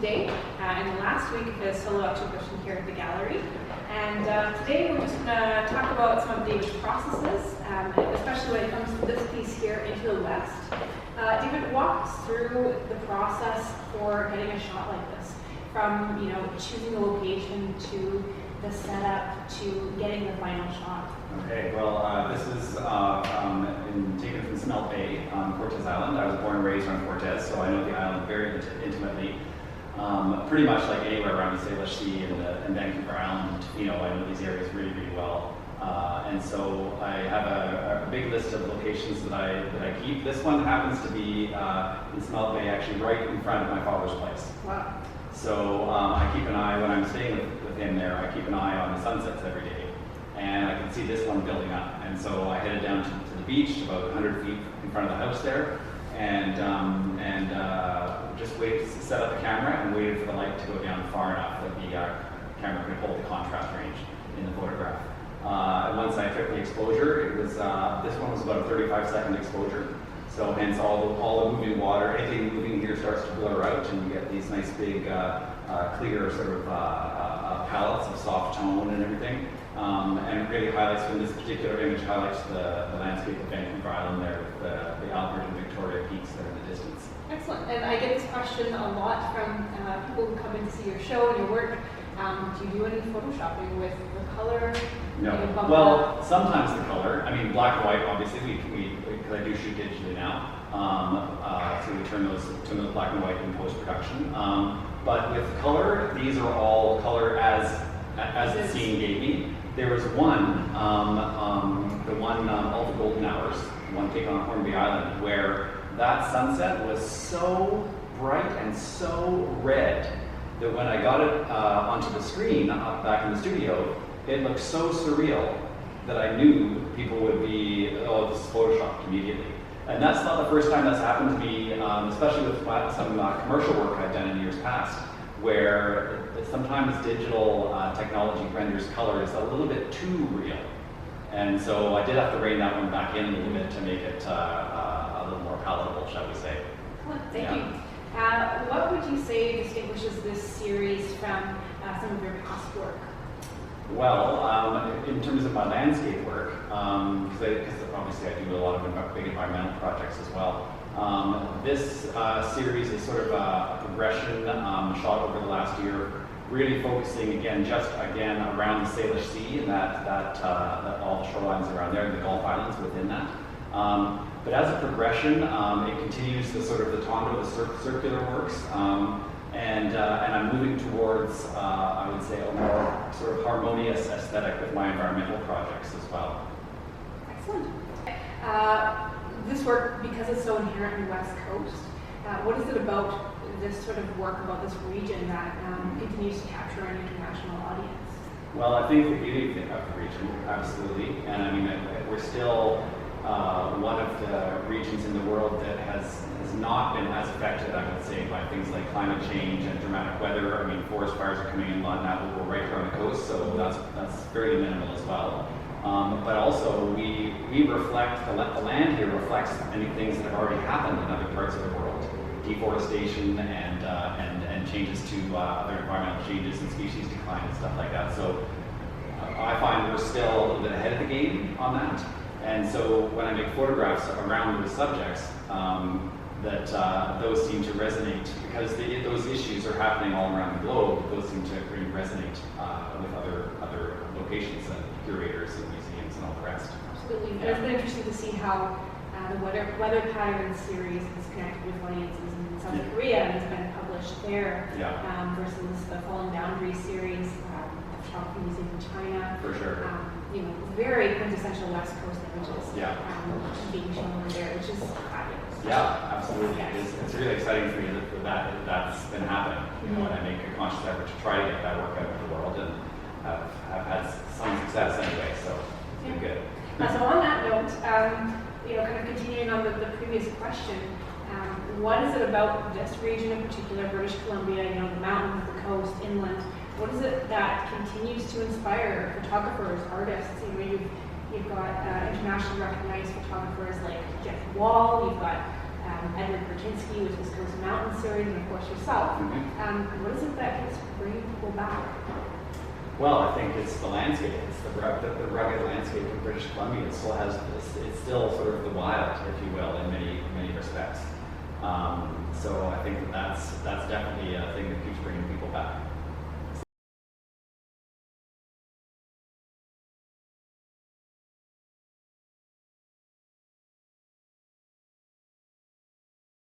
today, and last week the solo exhibition here at the gallery. And today we're just going to talk about some of David's processes, especially when it comes to this piece here, Into the West. David walks through the process for getting a shot like this, from choosing the location to the setup to getting the final shot. Okay, well, this is taken from Smelt Bay on Cortez Island. I was born and raised on Cortez, so I know the island very intimately. Pretty much like anywhere around the Swell of Sea and Vancouver Island, I know these areas really, really well. And so I have a big list of locations that I keep. This one happens to be in Smelt Bay, actually right in front of my father's place. Wow. So I keep an eye, when I'm staying with him there, I keep an eye on the sunsets every day. And I can see this one building up. And so I headed down to the beach, about 100 feet in front of the house there, and just waited to set up the camera and waited for the light to go down far enough that the camera could hold the contrast range in the photograph. And once I took the exposure, it was this one was about a 35-second exposure. So hence all the moving water, anything moving here starts to blur out, and you get these nice big clear sort of palettes of soft tone and everything. And it really highlights, from this particular image, highlights the landscape of Vancouver Island there with the Albert and Victoria peaks there in the distance. Excellent. And I get this question a lot from people who come in to see your show and your work. Do you do any photoshopping with the color? No. Well, sometimes the color. I mean, black and white, obviously, because I do shoot digitally now. So we turn those black and white in post-production. But with color, these are all color as the scene gave me. There was one, the one All the Golden Hours, one taken on Hornby Island, where that sunset was so bright and so red that when I got it onto the screen back in the studio, it looked so surreal that I knew people would be, oh, this is photoshopped immediately. And that's not the first time that's happened to me, especially with some commercial work I've done in years past, where sometimes digital technology renders colors a little bit too real. And so I did have to rein that one back in a little bit to make it a little more palatable, shall we say. Thank you. What would you say distinguishes this series from some of your past work? Well, in terms of my landscape work, because obviously I do a lot of big environmental projects as well, this series is sort of a progression shot over the last year, really focusing again around the Swell of Sea and that all the shorelines around there and the Gulf Islands within that. But as a progression, it continues the sort of the tondo, the circular works, and I'm moving towards, I would say, a more sort of harmonious aesthetic with my environmental projects as well. Excellent. This work, because it's so inherently West Coast, what is it about this sort of work, about this region, that continues to capture an international audience? Well, I think the beauty of the region, absolutely. And I mean, we're still one of the regions in the world that has not been as affected, I would say, by things like climate change and dramatic weather. I mean, forest fires are coming in a lot now, but we're right here on the coast, so that's very minimal as well. But also, we reflect, the land here reflects many things that have already happened in other parts of the world. Deforestation and changes to other environmental changes and species decline and stuff like that. So I find we're still a little bit ahead of the game on that. And so when I make photographs around those subjects, those seem to resonate, because those issues are happening all around the globe. Those seem to really resonate with other locations and curators and museums and all the rest. Absolutely. And it's been interesting to see how the weather pattern series is connected with audiences in South Korea and has been published there, versus the Falling Boundaries series, the Shopping Museum in China. For sure. Very quintessential West Coast images being shown over there, which is fabulous. Yeah, absolutely. It's really exciting for me that's been happening. And I make a conscious effort to try to get that work out into the world, and have had some success anyway. So it's been good. So on that note, kind of continuing on the previous question, what is it about this region in particular, British Columbia, the mountains, the coast, inland? What is it that continues to inspire photographers, artists? You've got internationally recognized photographers like Jeff Wall. You've got Edward Bertinsky with his Coast Mountain series, and of course yourself. What is it that keeps bringing people back? Well, I think it's the landscape. It's the rugged landscape of British Columbia. It still has this, it's still sort of the wild, if you will, in many respects. So I think that's definitely a thing that keeps bringing people back.